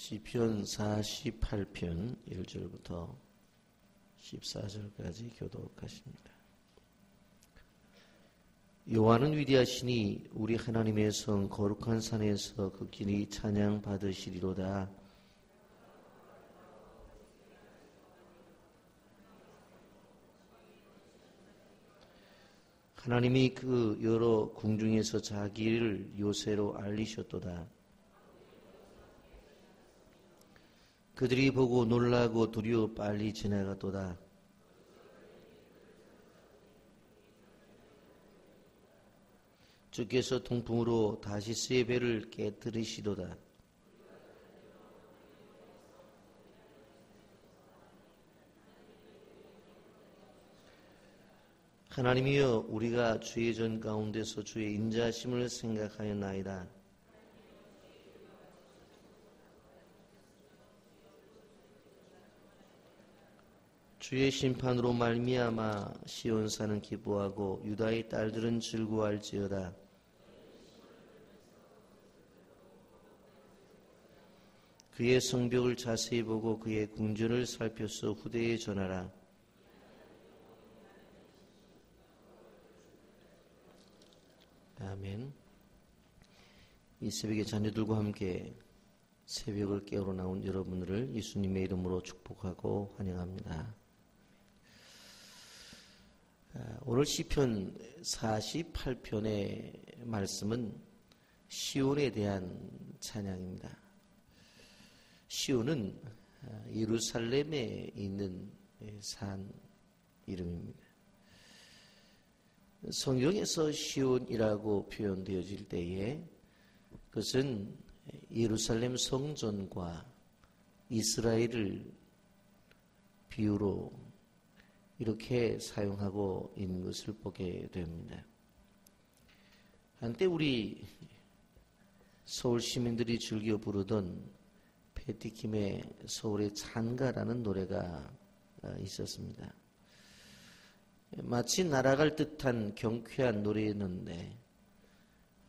시편 48편 1절부터 14절까지 교독하십니다. 여호와는 위대하시니 우리 하나님의 성 거룩한 산에서 극진히 찬양 받으시리로다. 하나님이 그 여러 궁중에서 자기를 요새로 알리셨도다. 그들이 보고 놀라고 두려워 빨리 지나가도다. 주께서 통풍으로 다시스의 배를 깨뜨리시도다. 하나님이여, 우리가 주의 전 가운데서 주의 인자심을 생각하였나이다. 주의 심판으로 말미암아 시온산은 기뻐하고 유다의 딸들은 즐거워할지어다. 그의 성벽을 자세히 보고 그의 궁전을 살펴서 후대에 전하라. 아멘. 이 새벽에 자녀들과 함께 새벽을 깨우러 나온 여러분들을 예수님의 이름으로 축복하고 환영합니다. 오늘 시편 48편의 말씀은 시온에 대한 찬양입니다. 시온은 예루살렘에 있는 산 이름입니다. 성경에서 시온이라고 표현되어질 때에 그것은 예루살렘 성전과 이스라엘을 비유로 이렇게 사용하고 있는 것을 보게 됩니다. 한때 우리 서울 시민들이 즐겨 부르던 패티킴의 서울의 찬가라는 노래가 있었습니다. 마치 날아갈 듯한 경쾌한 노래였는데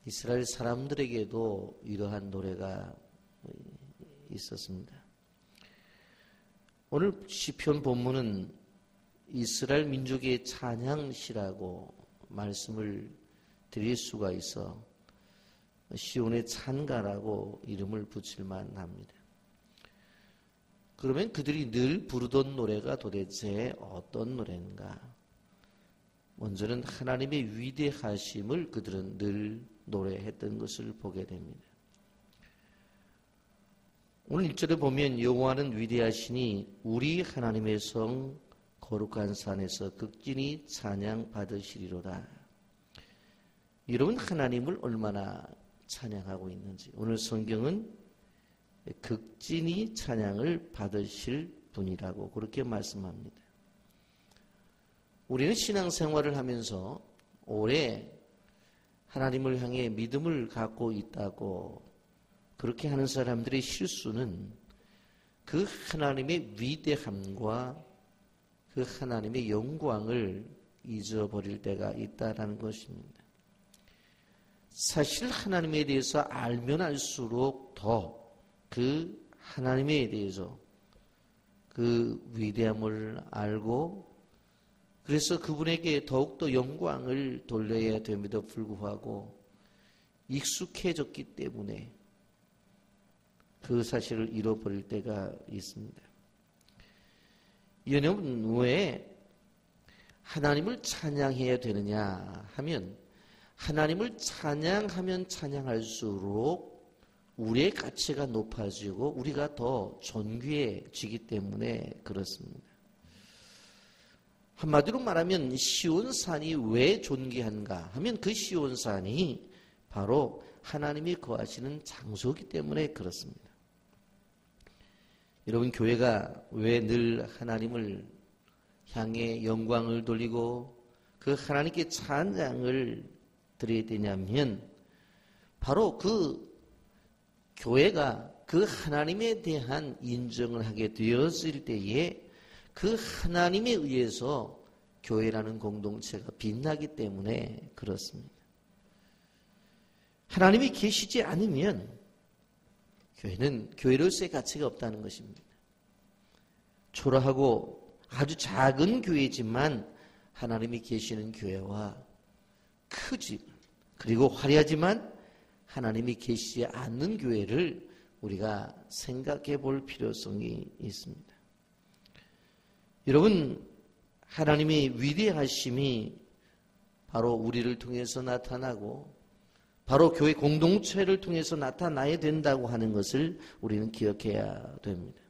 이스라엘 사람들에게도 이러한 노래가 있었습니다. 오늘 시편 본문은 이스라엘 민족의 찬양시라고 말씀을 드릴 수가 있어 시온의 찬가라고 이름을 붙일만 합니다. 그러면 그들이 늘 부르던 노래가 도대체 어떤 노래인가? 먼저는 하나님의 위대하심을 그들은 늘 노래했던 것을 보게 됩니다. 오늘 1절에 보면 여호와는 위대하시니 우리 하나님의 성 거룩한 산에서 극진히 찬양 받으시리로다. 여러분, 하나님을 얼마나 찬양하고 있는지 오늘 성경은 극진히 찬양을 받으실 분이라고 그렇게 말씀합니다. 우리는 신앙생활을 하면서 오래 하나님을 향해 믿음을 갖고 있다고 그렇게 하는 사람들의 실수는 그 하나님의 위대함과 그 하나님의 영광을 잊어버릴 때가 있다는 것입니다. 사실 하나님에 대해서 알면 알수록 더 그 하나님에 대해서 그 위대함을 알고 그래서 그분에게 더욱더 영광을 돌려야 됨에도 불구하고 익숙해졌기 때문에 그 사실을 잃어버릴 때가 있습니다. 여러분, 왜 하나님을 찬양해야 되느냐 하면 하나님을 찬양하면 찬양할수록 우리의 가치가 높아지고 우리가 더 존귀해지기 때문에 그렇습니다. 한마디로 말하면 시온산이 왜 존귀한가 하면 그 시온산이 바로 하나님이 거하시는 장소이기 때문에 그렇습니다. 여러분, 교회가 왜 늘 하나님을 향해 영광을 돌리고 그 하나님께 찬양을 드려야 되냐면 바로 그 교회가 그 하나님에 대한 인정을 하게 되었을 때에 그 하나님에 의해서 교회라는 공동체가 빛나기 때문에 그렇습니다. 하나님이 계시지 않으면 교회는 교회로서의 가치가 없다는 것입니다. 초라하고 아주 작은 교회지만 하나님이 계시는 교회와 크지 그리고 화려하지만 하나님이 계시지 않는 교회를 우리가 생각해 볼 필요성이 있습니다. 여러분, 하나님의 위대하심이 바로 우리를 통해서 나타나고 바로 교회 공동체를 통해서 나타나야 된다고 하는 것을 우리는 기억해야 됩니다.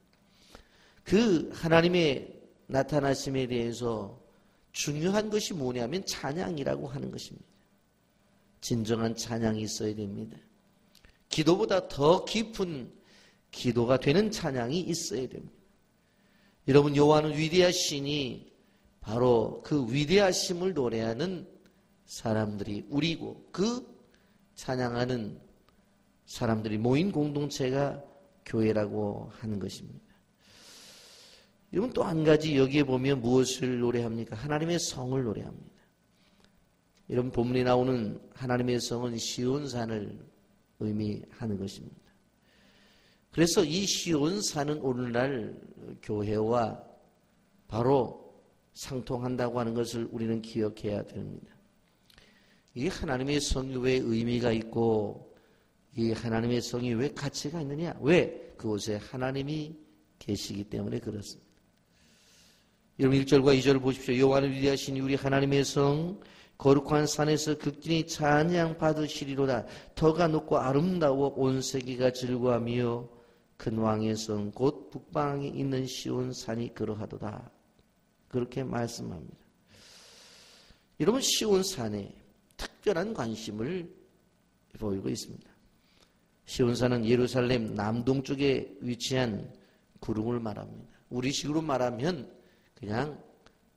그 하나님의 나타나심에 대해서 중요한 것이 뭐냐면 찬양이라고 하는 것입니다. 진정한 찬양이 있어야 됩니다. 기도보다 더 깊은 기도가 되는 찬양이 있어야 됩니다. 여러분, 여호와는 위대하시니 바로 그 위대하심을 노래하는 사람들이 우리고 그 찬양하는 사람들이 모인 공동체가 교회라고 하는 것입니다. 여러분, 또 한 가지 여기에 보면 무엇을 노래합니까? 하나님의 성을 노래합니다. 여러분, 본문에 나오는 하나님의 성은 시온산을 의미하는 것입니다. 그래서 이 시온산은 오늘날 교회와 바로 상통한다고 하는 것을 우리는 기억해야 됩니다. 이 하나님의 성이 왜 의미가 있고 이 하나님의 성이 왜 가치가 있느냐? 왜? 그곳에 하나님이 계시기 때문에 그렇습니다. 여러분 1절과 2절을 보십시오. 여호와는 위대하신 우리 하나님의 성 거룩한 산에서 극진히 찬양 받으시리로다. 터가 높고 아름다워 온 세계가 즐거워하며 큰 왕의 성 곧 북방에 있는 시온산이 그러하도다. 그렇게 말씀합니다. 여러분, 시온산에 특별한 관심을 보이고 있습니다. 시온산은 예루살렘 남동쪽에 위치한 구름을 말합니다. 우리식으로 말하면 그냥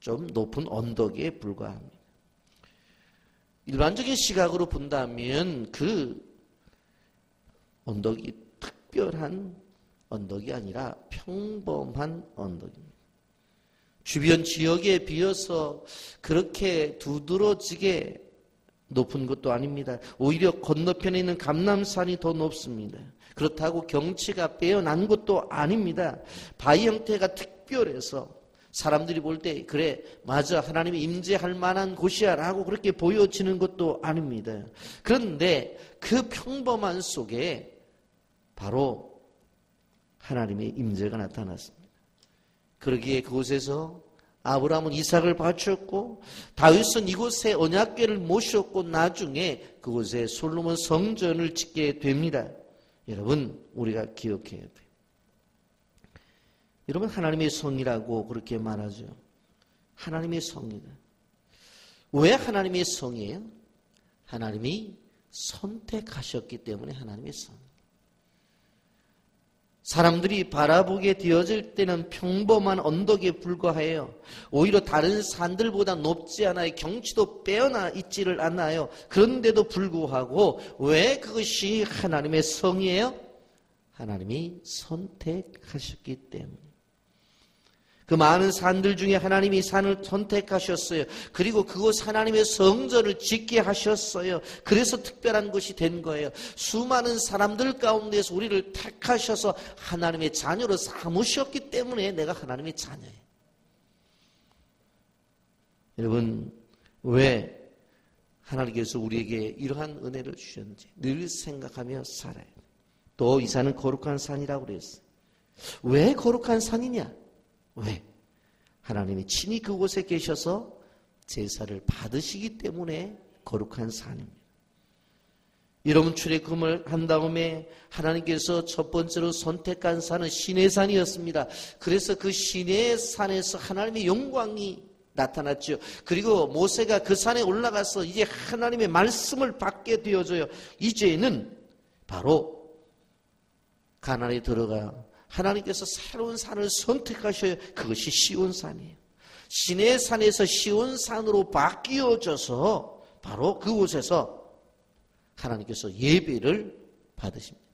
좀 높은 언덕에 불과합니다. 일반적인 시각으로 본다면 그 언덕이 특별한 언덕이 아니라 평범한 언덕입니다. 주변 지역에 비해서 그렇게 두드러지게 높은 것도 아닙니다. 오히려 건너편에 있는 감람산이 더 높습니다. 그렇다고 경치가 빼어난 것도 아닙니다. 바위 형태가 특별해서 사람들이 볼 때 그래 맞아 하나님이 임재할 만한 곳이야 라고 그렇게 보여지는 것도 아닙니다. 그런데 그 평범한 속에 바로 하나님의 임재가 나타났습니다. 그러기에 그곳에서 아브라함은 이삭을 바쳤고 다윗은 이곳에 언약궤를 모셨고 나중에 그곳에 솔로몬 성전을 짓게 됩니다. 여러분, 우리가 기억해야 돼요. 여러분, 하나님의 성이라고 그렇게 말하죠. 하나님의 성이다. 왜 하나님의 성이에요? 하나님이 선택하셨기 때문에 하나님의 성. 사람들이 바라보게 되어질 때는 평범한 언덕에 불과해요. 오히려 다른 산들보다 높지 않아요. 경치도 빼어나 있지를 않아요. 그런데도 불구하고 왜 그것이 하나님의 성이에요? 하나님이 선택하셨기 때문에. 그 많은 산들 중에 하나님이 산을 선택하셨어요. 그리고 그곳 하나님의 성전을 짓게 하셨어요. 그래서 특별한 것이 된 거예요. 수많은 사람들 가운데서 우리를 택하셔서 하나님의 자녀로 삼으셨기 때문에 내가 하나님의 자녀예요. 여러분, 왜 하나님께서 우리에게 이러한 은혜를 주셨는지 늘 생각하며 살아야 돼요. 또 이 산은 거룩한 산이라고 그랬어요. 왜 거룩한 산이냐? 왜? 하나님이 친히 그곳에 계셔서 제사를 받으시기 때문에 거룩한 산입니다. 여러분, 출애굽을 한 다음에 하나님께서 첫 번째로 선택한 산은 시내 산이었습니다. 그래서 그 시내 산에서 하나님의 영광이 나타났죠. 그리고 모세가 그 산에 올라가서 이제 하나님의 말씀을 받게 되어져요. 이제는 바로 가나안에 들어가 하나님께서 새로운 산을 선택하셔야 그것이 시온산이에요. 시내산에서 시온산으로 바뀌어져서 바로 그곳에서 하나님께서 예배를 받으십니다.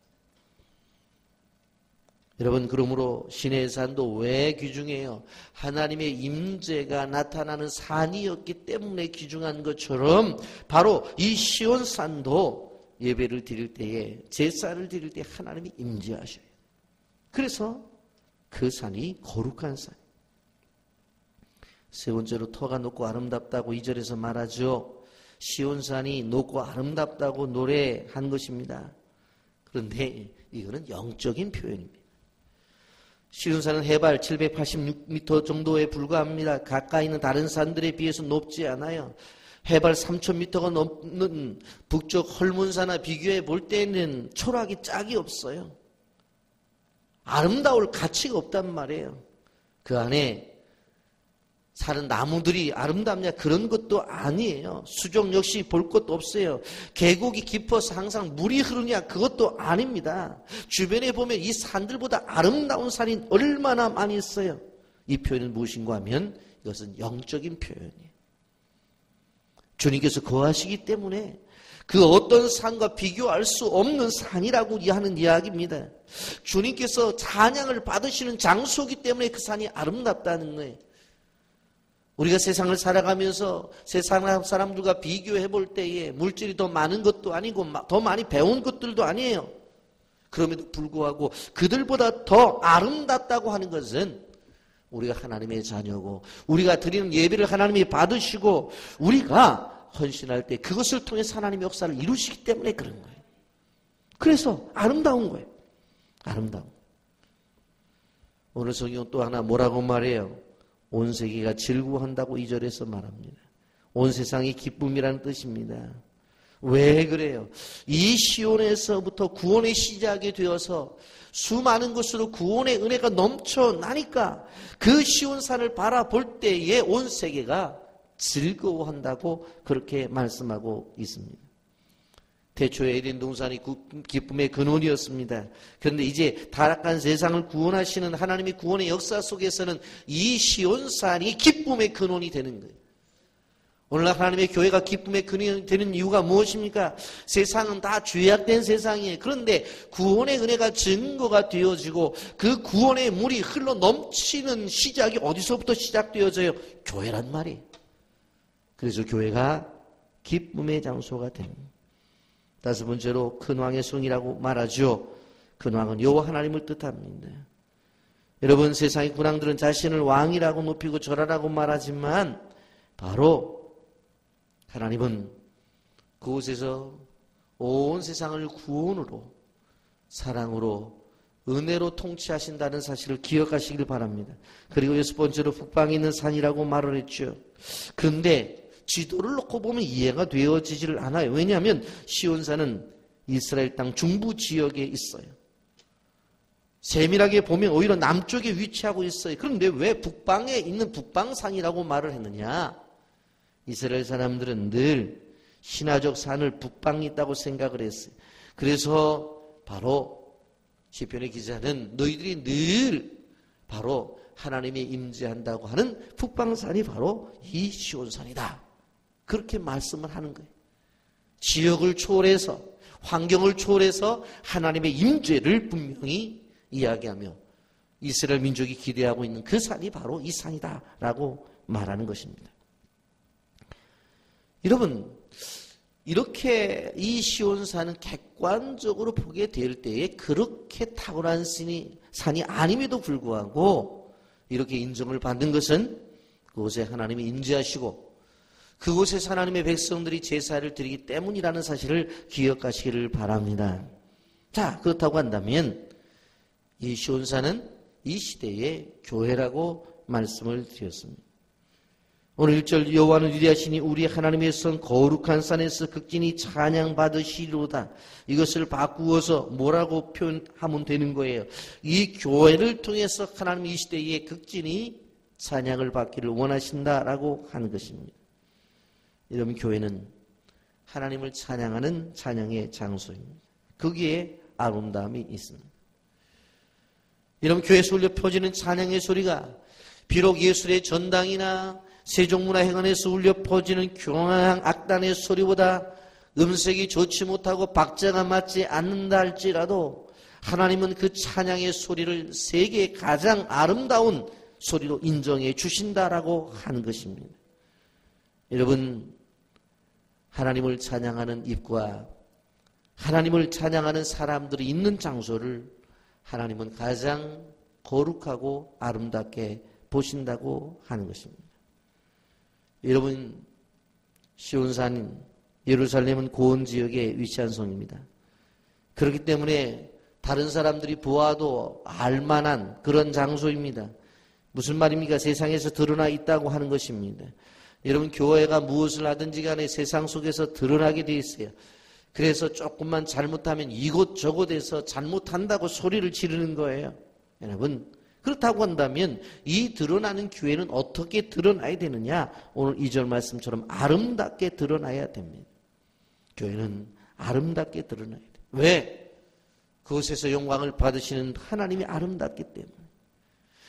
여러분, 그러므로 시내산도 왜 귀중해요? 하나님의 임재가 나타나는 산이었기 때문에 귀중한 것처럼 바로 이 시온산도 예배를 드릴 때에, 제사를 드릴 때 하나님이 임재하셔요. 그래서 그 산이 거룩한 산. 세 번째로 터가 높고 아름답다고 2절에서 말하죠. 시온산이 높고 아름답다고 노래한 것입니다. 그런데 이거는 영적인 표현입니다. 시온산은 해발 786m 정도에 불과합니다. 가까이 있는 다른 산들에 비해서 높지 않아요. 해발 3000m가 넘는 북쪽 헐문산과 비교해 볼 때는 초록이 짝이 없어요. 아름다울 가치가 없단 말이에요. 그 안에 사는 나무들이 아름답냐 그런 것도 아니에요. 수족 역시 볼 것도 없어요. 계곡이 깊어서 항상 물이 흐르냐 그것도 아닙니다. 주변에 보면 이 산들보다 아름다운 산이 얼마나 많이 있어요. 이 표현은 무엇인가 하면 이것은 영적인 표현이에요. 주님께서 거하시기 때문에 그 어떤 산과 비교할 수 없는 산이라고 하는 이야기입니다. 주님께서 찬양을 받으시는 장소이기 때문에 그 산이 아름답다는 거예요. 우리가 세상을 살아가면서 세상 사람들과 비교해 볼 때에 물질이 더 많은 것도 아니고 더 많이 배운 것들도 아니에요. 그럼에도 불구하고 그들보다 더 아름답다고 하는 것은 우리가 하나님의 자녀고 우리가 드리는 예배를 하나님이 받으시고 우리가 헌신할 때 그것을 통해서 하나님의 역사를 이루시기 때문에 그런 거예요. 그래서 아름다운 거예요. 아름다운. 오늘 성경 또 하나 뭐라고 말해요? 온 세계가 즐거워한다고 2절에서 말합니다. 온 세상이 기쁨이라는 뜻입니다. 왜 그래요? 이 시온에서부터 구원의 시작이 되어서 수많은 것으로 구원의 은혜가 넘쳐나니까 그 시온산을 바라볼 때에 온 세계가 즐거워한다고 그렇게 말씀하고 있습니다. 태초에 에덴 동산이 기쁨의 근원이었습니다. 그런데 이제 타락한 세상을 구원하시는 하나님의 구원의 역사 속에서는 이 시온산이 기쁨의 근원이 되는 거예요. 오늘날 하나님의 교회가 기쁨의 근원이 되는 이유가 무엇입니까? 세상은 다 죄악된 세상이에요. 그런데 구원의 은혜가 증거가 되어지고 그 구원의 물이 흘러 넘치는 시작이 어디서부터 시작되어져요? 교회란 말이에요. 그래서 교회가 기쁨의 장소가 됩니다. 다섯 번째로 큰 왕의 성이라고 말하죠. 큰 왕은 여호와 하나님을 뜻합니다. 여러분, 세상의 군왕들은 자신을 왕이라고 높이고 절하라고 말하지만 바로 하나님은 그곳에서 온 세상을 구원으로 사랑으로 은혜로 통치하신다는 사실을 기억하시길 바랍니다. 그리고 여섯 번째로 북방에 있는 산이라고 말을 했죠. 그런데 지도를 놓고 보면 이해가 되어지질 않아요. 왜냐하면 시온산은 이스라엘 땅 중부 지역에 있어요. 세밀하게 보면 오히려 남쪽에 위치하고 있어요. 그런데 왜 북방에 있는 북방산이라고 말을 했느냐? 이스라엘 사람들은 늘 신화적 산을 북방에 있다고 생각을 했어요. 그래서 바로 시편의 기자는 너희들이 늘 바로 하나님이 임재한다고 하는 북방산이 바로 이 시온산이다. 그렇게 말씀을 하는 거예요. 지역을 초월해서 환경을 초월해서 하나님의 임재를 분명히 이야기하며 이스라엘 민족이 기대하고 있는 그 산이 바로 이 산이다라고 말하는 것입니다. 여러분, 이렇게 이 시온산은 객관적으로 보게 될 때에 그렇게 탁월한 산이 아님에도 불구하고 이렇게 인정을 받는 것은 그곳에 하나님이 임재하시고 그곳에서 하나님의 백성들이 제사를 드리기 때문이라는 사실을 기억하시기를 바랍니다. 자, 그렇다고 한다면 이 시온산은 이 시대의 교회라고 말씀을 드렸습니다. 오늘 1절 여호와는 위대하시니 우리 하나님의 성 거룩한 산에서 극진히 찬양받으시리로다. 이것을 바꾸어서 뭐라고 표현하면 되는 거예요? 이 교회를 통해서 하나님 이 시대에 극진히 찬양을 받기를 원하신다라고 하는 것입니다. 여러분, 교회는 하나님을 찬양하는 찬양의 장소입니다. 거기에 아름다움이 있습니다. 여러분, 교회에서 울려 퍼지는 찬양의 소리가 비록 예술의 전당이나 세종문화회관에서 울려 퍼지는 교황 악단의 소리보다 음색이 좋지 못하고 박자가 맞지 않는다 할지라도 하나님은 그 찬양의 소리를 세계의 가장 아름다운 소리로 인정해 주신다라고 하는 것입니다. 여러분, 하나님을 찬양하는 입과 하나님을 찬양하는 사람들이 있는 장소를 하나님은 가장 거룩하고 아름답게 보신다고 하는 것입니다. 여러분, 시온산 예루살렘은 고원 지역에 위치한 성입니다. 그렇기 때문에 다른 사람들이 보아도 알만한 그런 장소입니다. 무슨 말입니까? 세상에서 드러나 있다고 하는 것입니다. 여러분, 교회가 무엇을 하든지 간에 세상 속에서 드러나게 돼 있어요. 그래서 조금만 잘못하면 이곳저곳에서 잘못한다고 소리를 지르는 거예요. 여러분, 그렇다고 한다면 이 드러나는 교회는 어떻게 드러나야 되느냐? 오늘 2절 말씀처럼 아름답게 드러나야 됩니다. 교회는 아름답게 드러나야 돼요. 왜? 그곳에서 영광을 받으시는 하나님이 아름답기 때문에.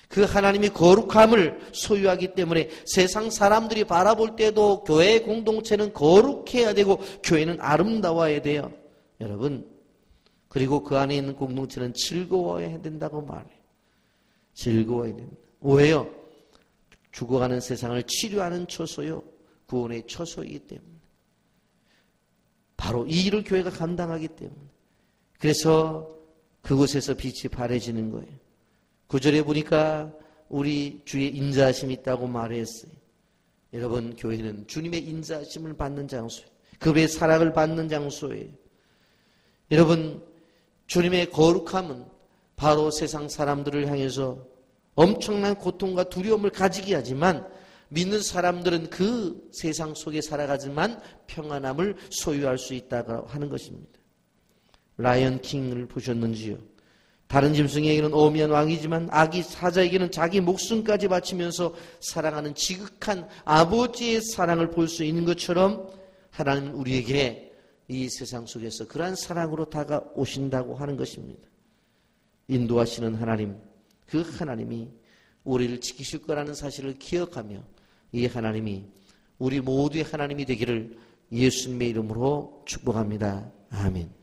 그 하나님이 거룩함을 소유하기 때문에 세상 사람들이 바라볼 때도 교회의 공동체는 거룩해야 되고 교회는 아름다워야 돼요. 여러분, 그리고 그 안에 있는 공동체는 즐거워야 된다고 말해요. 즐거워야 된다. 왜요? 죽어가는 세상을 치료하는 처소요, 구원의 처소이기 때문에. 바로 이 일을 교회가 감당하기 때문에. 그래서 그곳에서 빛이 발해지는 거예요. 9절에 보니까 우리 주의 인자하심이 있다고 말했어요. 여러분, 교회는 주님의 인자하심을 받는 장소예요. 그분의 사랑을 받는 장소예요. 여러분, 주님의 거룩함은 바로 세상 사람들을 향해서 엄청난 고통과 두려움을 가지게 하지만 믿는 사람들은 그 세상 속에 살아가지만 평안함을 소유할 수 있다고 하는 것입니다. 라이언 킹을 보셨는지요? 다른 짐승에게는 오미한 왕이지만 아기 사자에게는 자기 목숨까지 바치면서 사랑하는 지극한 아버지의 사랑을 볼 수 있는 것처럼 하나님은 우리에게 이 세상 속에서 그러한 사랑으로 다가오신다고 하는 것입니다. 인도하시는 하나님, 그 하나님이 우리를 지키실 거라는 사실을 기억하며 이 하나님이 우리 모두의 하나님이 되기를 예수님의 이름으로 축복합니다. 아멘.